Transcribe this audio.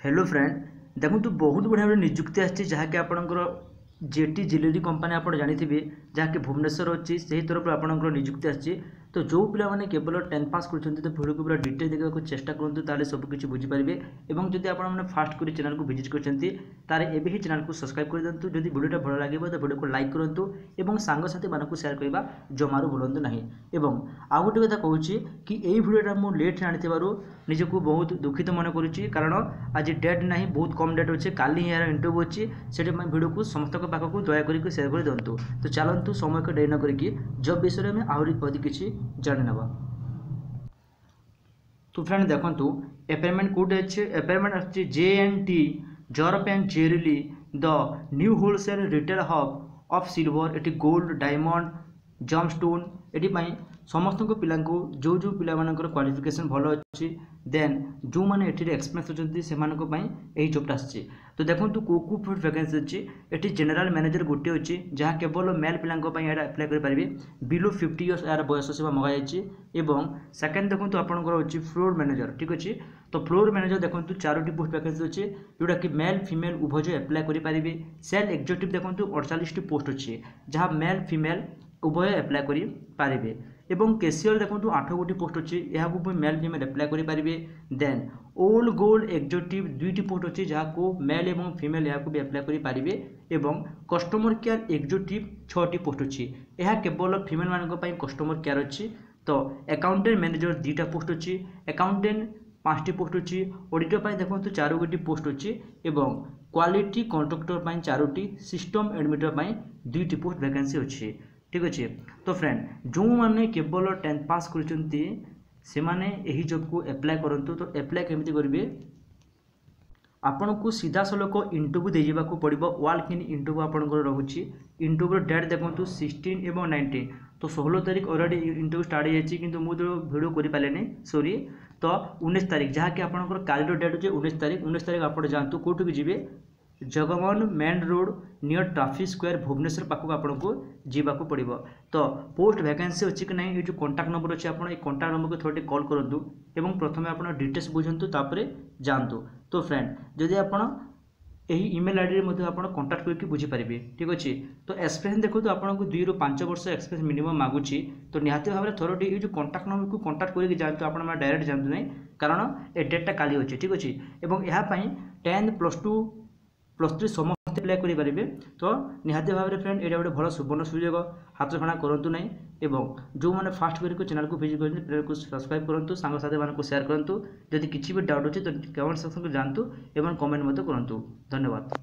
Hello friend देखो बहुत बढ़िया भाव निजुक्ति आसी जहाँकि आपंकर जेटी ज्वेलरी कंपानी आप जानी जहाँकि भुवनेश्वर अच्छी से तरफ आपंकर निजुक्ति आसी तो जो पिला केवल 10th पास कर तो भिडियो को पूरा डिटेल देखा चेष्टा करूँ ताले सबकि बुझीपारे और जब आप फास्ट कर चैनल को विजिट कर ही चैनल को सब्सक्राइब कर दिंतु जब भिडियो भल लगे तो भिडियो को लाइक करूँ और सांगसाथी मानक सेयार करने जमारू भूलु ना। आउ गोटे कथा कहूँ कि यही भिडियोटा मुझे लेट आनी निजक बहुत दुखित मन करुच्ची कारण आज डेट ना बहुत कम डेट अच्छे काली यार इंटरव्यू अच्छी से भिडियो को समस्त पाखक दयाकोरी सेयार कर दिंतु। तो चलतु समय को डेरी न करके जब विषय में आहरी अधिक किसी जानी ना। तो फ्रेंड देखो अपॉइंटमेंट कोड अच्छे अपॉइंटमेंट अच्छे JNT जॉर्प एंड जेरिली the new wholesale retail hub of silver एटी गोल्ड डायमंड जमस्टोन एटी समस्त पिला जो जो पिला क्वालिफिकेशन भल अच्छी देन जो मैंने एक्सपीरियंस अच्छे से जॉबटा आसी। तो देखो को पोस्ट वैकेंसी अच्छी ये जनरल मैनेजर गोटे अच्छी जहाँ केवल मेल पिला अप्लाई करेंगे बिलो 50 इयर्स यार बयस सीमा मगाई। सेकेंड देखो आपंकर अच्छी फ्लोर मैनेजर ठीक अच्छे। तो फ्लोर मैनेजर देखो 4टी पोस्ट वैकेंसी अच्छे जोटा कि मेल फीमेल उभय अप्लाई करेंगे। सेल एक्जिक्यूटिव देखो 48टी पोस्ट अच्छी जहाँ मेल फीमेल उभय अप्लाई करेंगे। एवं कैशियर देखो 8 गोटी पोस्ट अच्छी यहाँ मेल फीमेल अप्लाई करेंगे। देन ओल्ड गोल्ड एक्जिक्यूटिव 2टी पोस्ट अच्छी जहाँ को मेल एवं फीमेल यहाँ भी अप्लाई करेंगे। एवं कस्टमर केयर एक्जिक्यूटिव 6टी पोस्ट अच्छी यह केवल फीमेल मान कस्टमर केयर अच्छी। तो अकाउंटेंट मैनेजर 2टा पोस्ट अच्छी अकाउंटेंट 5टी पोस्ट अच्छी ऑडिटर देखो 4 गोटी पोस्ट अच्छी एवं क्वालिटी कंट्राक्टर 4टी सिस्टम एडमिटर 2टी पोस्ट वैकेंसी अच्छी ठीक अच्छे। तो फ्रेंड जो मैंने केवल 10th पास कर जॉब को अप्लाई करूँ। तो अप्लाई केमी करेंगे आपन को सीधा सलख इंटरव्यू देवा पड़ो वॉक इन इंटरव्यू आपंकर रोचे। इंटरव्यू डेट देखो 16 और 19 तो 16 तारीख अलरेडी इंटरव्यू स्टार्ट हो मुझे भिडियो करें सॉरी। तो 19 तारीख जहाँकि आपंकर काली डेट अच्छे 19 तारीख आप जातु कौटू जी Jagmohan main road near traffic square Bhubaneswar पाखक आपन को जीवाक पड़ो। तो पोस्ट वैकेंसी अच्छी कि नहीं ये जो कॉन्टैक्ट नंबर अच्छे आप कॉन्टैक्ट नंबर को थोड़े कॉल करूँ और प्रथम आप डिटेल्स बुझंतु तापर जानतु। तो फ्रेंड जदि आपन यही ईमेल आईडी में आप कॉन्टैक्ट करके बुझीपारे ठीक अच्छे। तो एक्सपीरियंस देखो तो आपको 2 ରୁ 5 वर्ष एक्सपीरियंस मिनिमम मागुची। तो निहाती भाव में थोड़ी ये जो कॉन्टैक्ट नंबर को कॉन्टैक्ट करके जानते आप डायरेक्ट जानते नहीं कारण ए डेटा काली अच्छे ठीक अच्छे। और यहाँ 10th +2 +3 समस्त अप्लाई करेंगे। तो निहाती भाव में फ्रेंड ये गोटे भल सुवर्ण सुजोग हाथ छाणा करूँ ना। एवं जो मैंने फास्ट करके चैनल को विजिट करें चैनल को सब्सक्राइब करूँ सांगसाथी मानक सेयार करूँ। जदि किसी भी डाउट अच्छे तो कमेंट सेक्शन को जानतु एवं कमेंट करूँ। धन्यवाद।